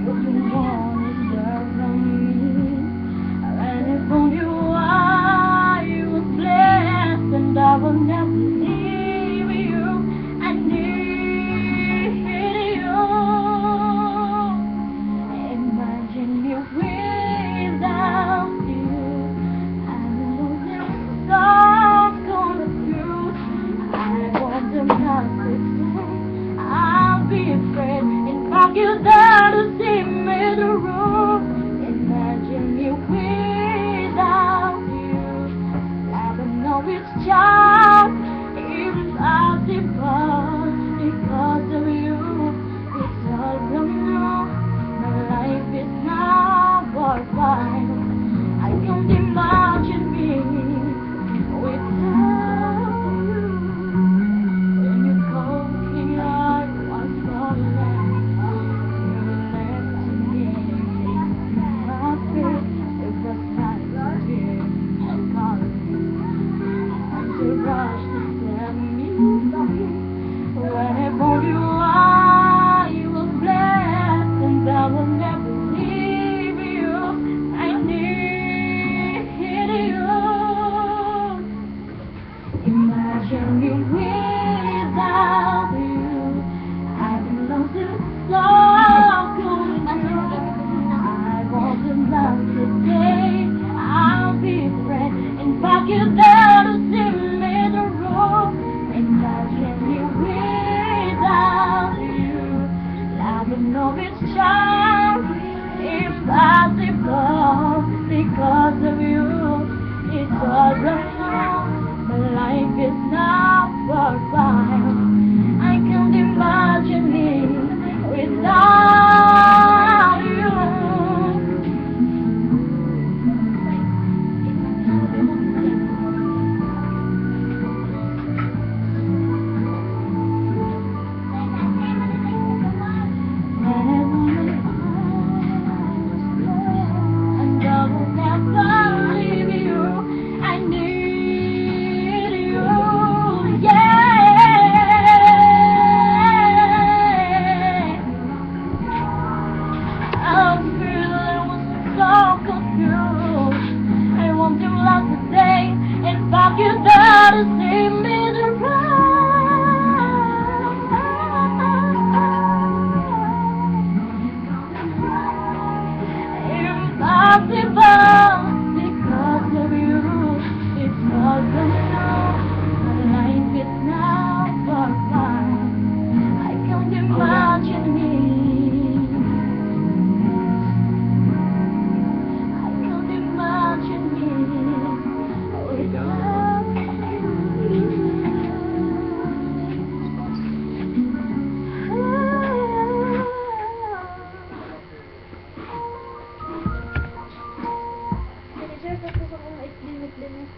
what you want is there from me. And if only I was blessed, and I will never leave you. I need you. Imagine me without you. I know this song's gonna through. I want them not to say I'll be afraid and fuck you down to see me the room. Imagine me without you. I don't know it's just impossible because of you. It's all wrong. My life is not worthwhile. I can't imagine me without you. When you called me, I was falling. You left me in my face. It was like a tear and calling. And to rush to set me free. When I found you, I was blessed, and I will never leave you. I need you. Imagine me without you. I've been lost in so long. I want to love today. I'll be a friend and fuck you down to see me the road. Imagine me without you. I don't know it's just impossible because of you. It's all wrong. My life is not worthwhile. I can't imagine me without you. And I will never leave you. I need you, yeah. I was so confused. I want to love today and fuck you down to see me the impossible because of you. It's all gone. My life is now worthwhile. I can't imagine me. I can't imagine me without you. Sir, tapos ako na limit-limit.